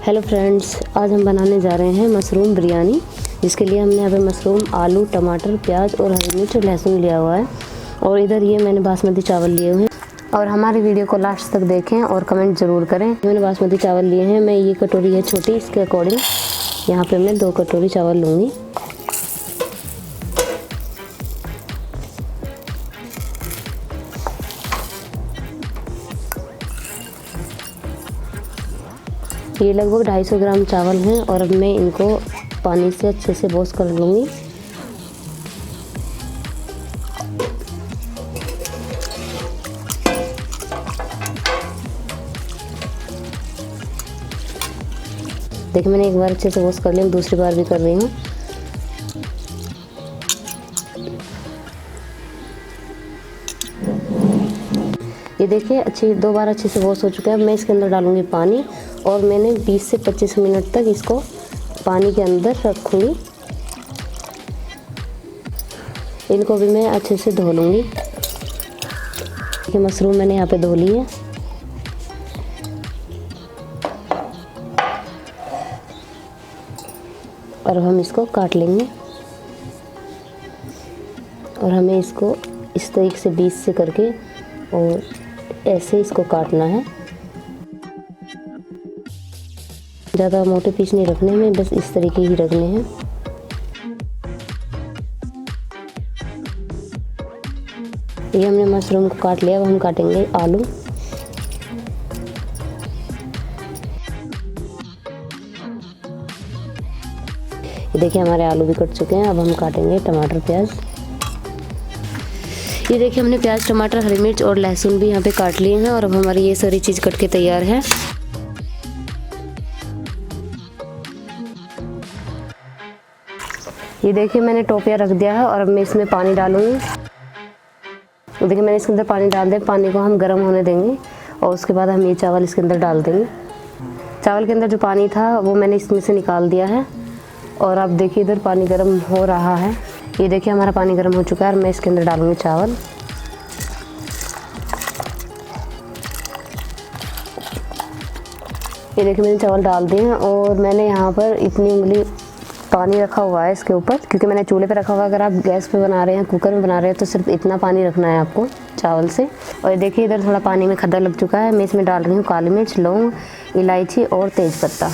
Hello friends, आज हम बनाने जा रहे हैं मशरूम बिरयानी। जिसके लिए हमने यहाँ पे मशरूम, आलू, टमाटर, प्याज और हरी मिर्च और लहसुन लिया हुआ है। और इधर ये मैंने बासमती चावल लिए हुए हैं। और हमारी वीडियो को लास्ट तक देखें और कमेंट ज़रूर करें। मैंने बासमती चावल लिए हैं। मैं ये कटोरी है छोटी, इसके अकॉर्डिंग यहाँ पर मैं 2 कटोरी चावल लूँगी। ये लगभग 250 ग्राम चावल हैं और अब मैं इनको पानी से अच्छे से वॉश कर लूँगी। देखिए, मैंने एक बार अच्छे से वॉश कर लिया, दूसरी बार भी कर रही हूँ। ये देखिए 2 बार अच्छे से वॉश हो चुका है। अब मैं इसके अंदर डालूँगी पानी और मैंने 20 से 25 मिनट तक इसको पानी के अंदर रखूँगी। इनको भी मैं अच्छे से धो लूँगी। ये मशरूम मैंने यहाँ पे धो ली है। और हम इसको काट लेंगे और हमें इसको इस तरीके से बीच से करके और ऐसे इसको काटना है। ज़्यादा मोटे पीस नहीं रखने हैं, बस इस तरीके ही रखने हैं। ये हमने मशरूम को काट लिया। अब हम काटेंगे आलू। ये देखिए, हमारे आलू भी कट चुके हैं। अब हम काटेंगे टमाटर, प्याज। ये देखिए, हमने प्याज, टमाटर, हरी मिर्च और लहसुन भी यहाँ पे काट लिए हैं। और अब हमारी ये सारी चीज़ कट के तैयार है। ये देखिए, मैंने टोपिया रख दिया है और अब मैं इसमें पानी डालूंगी। देखिए, मैंने इसके अंदर पानी डाल दिया। पानी को हम गर्म होने देंगे और उसके बाद हम ये चावल इसके अंदर डाल देंगे। चावल के अंदर जो पानी था वो मैंने इसमें से निकाल दिया है। और अब देखिए, इधर पानी गर्म हो रहा है। ये देखिए, हमारा पानी गर्म हो चुका है और मैं इसके अंदर डालूंगी चावल। ये देखिए, मैंने चावल डाल दिए हैं और मैंने यहाँ पर इतनी उंगली पानी रखा हुआ है इसके ऊपर, क्योंकि मैंने चूल्हे पे रखा हुआ है। अगर आप गैस पे बना रहे हैं, कुकर में बना रहे हैं, तो सिर्फ इतना पानी रखना है आपको चावल से। और ये देखिए, इधर थोड़ा पानी में खद्दा लग चुका है। मैं इसमें डाल रही हूँ काली मिर्च, लौंग, इलायची और तेज़पत्ता।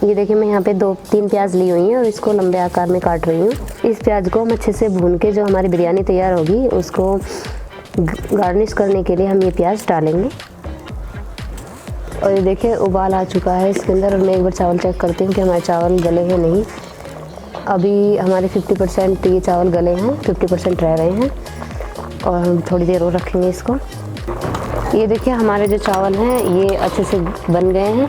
ये देखिए, मैं यहाँ पे 2-3 प्याज ली हुई हैं और इसको लंबे आकार में काट रही हूँ। इस प्याज को हम अच्छे से भून के जो हमारी बिरयानी तैयार होगी उसको गार्निश करने के लिए हम ये प्याज डालेंगे। और ये देखिए, उबाल आ चुका है इसके अंदर। और मैं एक बार चावल चेक करती हूँ कि हमारे चावल गले हैं नहीं। अभी हमारे 50% ये चावल गले हैं, 50% रह रहे हैं और हम थोड़ी देर और रखेंगे इसको। ये देखिए, हमारे जो चावल हैं ये अच्छे से बन गए हैं,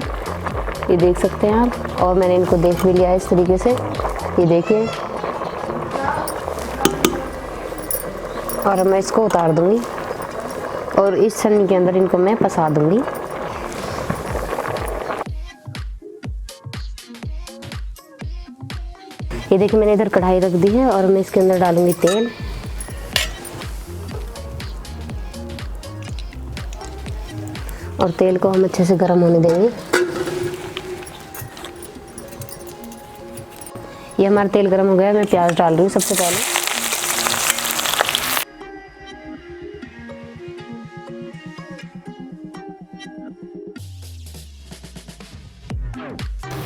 ये देख सकते हैं आप। और मैंने इनको देख भी लिया है इस तरीके से, ये देखिए। और अब मैं इसको उतार दूँगी और इस छन्नी के अंदर इनको मैं पसा दूँगी। ये देखिए, मैंने इधर कढ़ाई रख दी है और मैं इसके अंदर डालूंगी तेल। और तेल को हम अच्छे से गर्म होने देंगे। ये हमारा तेल गर्म हो गया। मैं प्याज डाल रही हूँ सबसे पहले।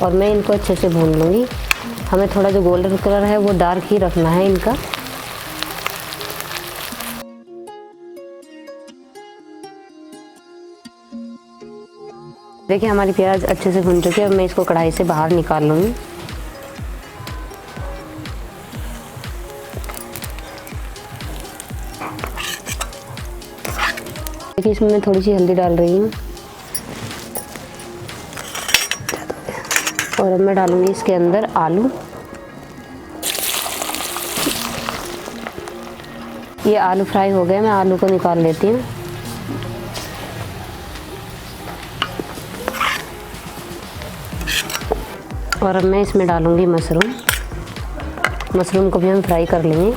और मैं इनको अच्छे से भून लूँगी। हमें थोड़ा जो गोल्डन कलर है वो डार्क ही रखना है इनका। देखिए, हमारी प्याज अच्छे से भुन चुकी है। अब मैं इसको कढ़ाई से बाहर निकाल लूँगी। देखिए, इसमें मैं थोड़ी सी हल्दी डाल रही हूँ। और अब मैं डालूंगी इसके अंदर आलू। ये आलू फ्राई हो गए, मैं आलू को निकाल लेती हूँ। और अब मैं इसमें डालूंगी मशरूम। मशरूम को भी हम फ्राई कर लेंगे।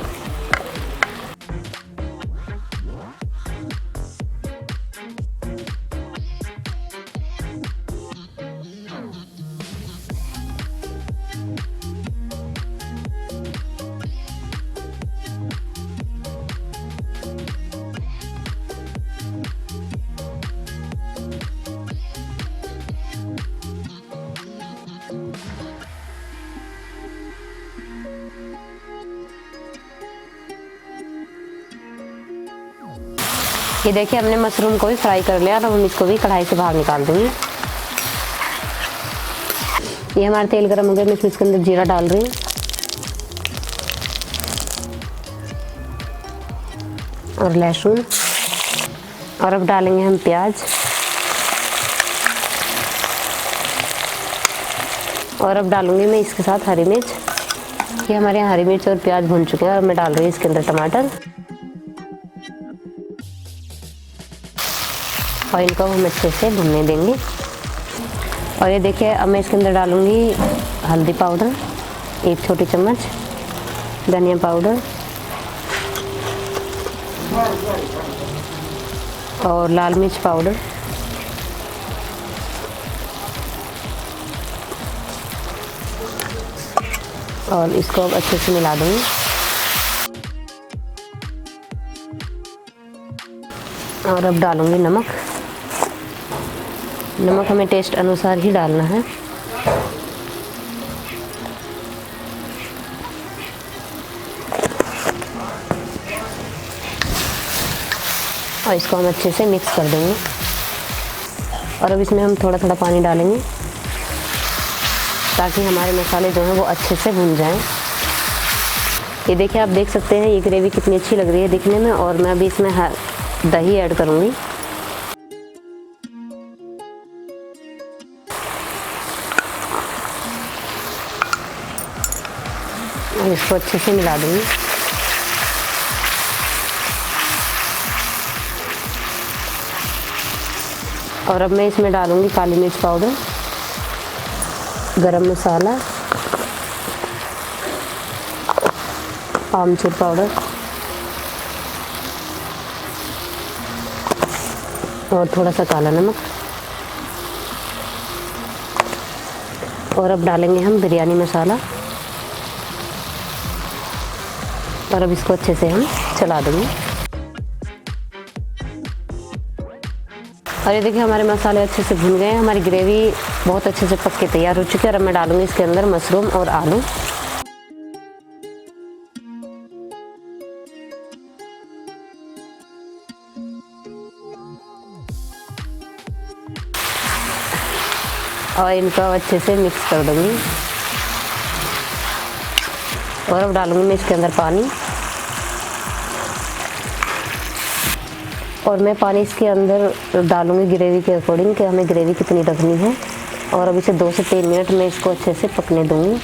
ये देखिए हमने मशरूम को भी फ्राई कर लिया, अब हम इसको भी कढ़ाई से बाहर निकाल देंगे। ये हमारा तेल गर्म हो गया, मैं इसके अंदर जीरा डाल रही हूँ और लहसुन, और अब डालेंगे हम प्याज, और अब डालूंगी मैं इसके साथ हरी मिर्च। ये हमारे यहाँ हरी मिर्च और प्याज भून चुके हैं और मैं डाल रही हूँ इसके अंदर टमाटर, और इनको हम अच्छे से भुनने देंगे। और ये देखिए अब मैं इसके अंदर डालूंगी हल्दी पाउडर 1 छोटी चम्मच, धनिया पाउडर और लाल मिर्च पाउडर, और इसको अब अच्छे से मिला दूंगी। और अब डालूंगी नमक। नमक हमें टेस्ट अनुसार ही डालना है। और इसको हम अच्छे से मिक्स कर देंगे। और अब इसमें हम थोड़ा थोड़ा पानी डालेंगे ताकि हमारे मसाले जो हैं वो अच्छे से भुन जाएं। ये देखिए आप देख सकते हैं ये ग्रेवी कितनी अच्छी लग रही है दिखने में। और मैं अभी इसमें दही ऐड करूँगी। और इसको अच्छे से मिला दूँगी। और अब मैं इसमें डालूँगी काली मिर्च पाउडर, गरम मसाला, आमचूर पाउडर और थोड़ा सा काला नमक। और अब डालेंगे हम बिरयानी मसाला, और अब इसको अच्छे से हम चला देंगे। और ये देखिए हमारे मसाले अच्छे से भुन गए हैं, हमारी ग्रेवी बहुत अच्छे से पक के तैयार हो चुकी है। और अब मैं डालूंगी इसके अंदर मशरूम और आलू। और इनको अच्छे से मिक्स कर दूंगी। और अब डालूंगी मैं इसके अंदर पानी। और मैं पानी इसके अंदर डालूंगी ग्रेवी के अकॉर्डिंग कि हमें ग्रेवी कितनी रखनी है। और अब इसे 2 से 3 मिनट में इसको अच्छे से पकने दूंगी।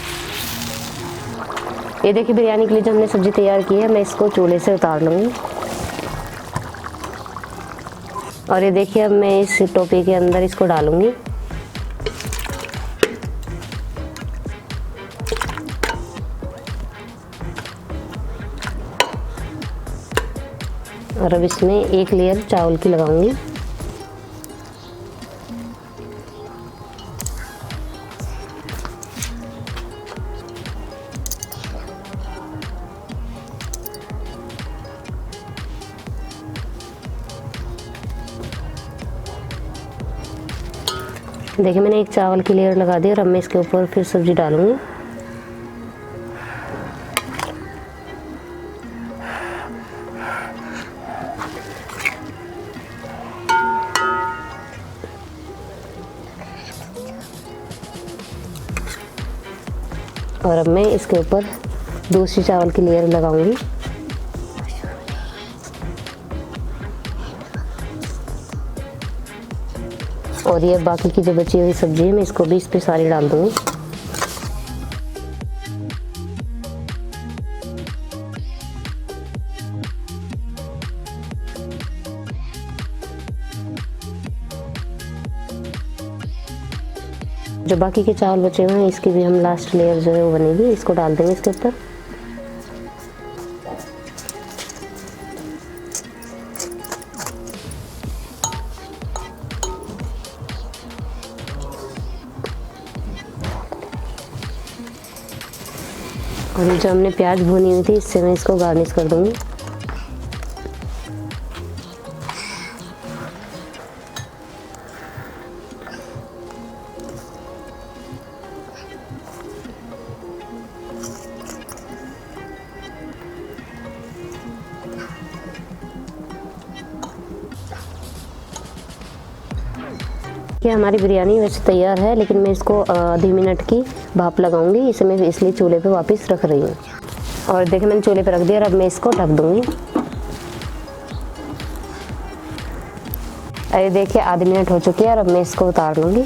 ये देखिए बिरयानी के लिए जो हमने सब्ज़ी तैयार की है, मैं इसको चूल्हे से उतार लूँगी। और ये देखिए अब मैं इस टोपी के अंदर इसको डालूँगी। और अब इसमें 1 लेयर चावल की लगाऊंगी। देखिए मैंने 1 चावल की लेयर लगा दी। और अब मैं इसके ऊपर फिर सब्जी डालूंगी। और अब मैं इसके ऊपर दूसरी चावल की लेयर लगाऊंगी। और ये बाकी की जो बची हुई सब्जी है मैं इसको भी इस पे सारी डाल दूंगी। जो बाकी के चावल बचे हुए हैं इसकी भी हम लास्ट लेयर जो है वो बनेगी, इसको डाल देंगे इसके ऊपर। और ये जो हमने प्याज भुनी हुई थी इससे मैं इसको गार्निश कर दूंगी। कि हमारी बिरयानी वैसे तैयार है, लेकिन मैं इसको आधी मिनट की भाप लगाऊंगी। इसे मैं इसलिए चूल्हे पे वापस रख रही हूँ। और देखिए मैंने चूल्हे पे रख दिया और अब मैं इसको ढक दूँगी। अरे देखिए आधी मिनट हो चुकी है और अब मैं इसको उतार लूँगी।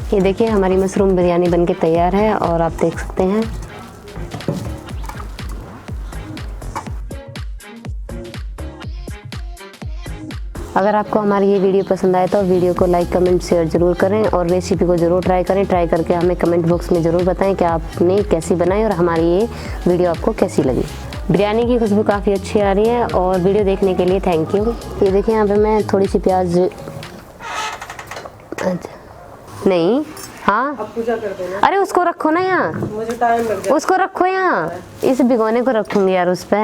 ये देखिए हमारी मशरूम बिरयानी बनके तैयार है और आप देख सकते हैं। अगर आपको हमारी ये वीडियो पसंद आए तो वीडियो को लाइक कमेंट शेयर ज़रूर करें और रेसिपी को ज़रूर ट्राई करें। ट्राई करके हमें कमेंट बॉक्स में ज़रूर बताएं कि आपने कैसी बनाई और हमारी ये वीडियो आपको कैसी लगी। बिरयानी की खुशबू काफ़ी अच्छी आ रही है और वीडियो देखने के लिए थैंक यू। ये देखिए यहाँ पे मैं थोड़ी सी प्याज नहीं, हाँ अब पूजा कर देना। अरे उसको रखो ना यहाँ, मुझे टाइम लग जाएगा। उसको रखो यहाँ, इस भिगोने को रखूंगी यार उस पे।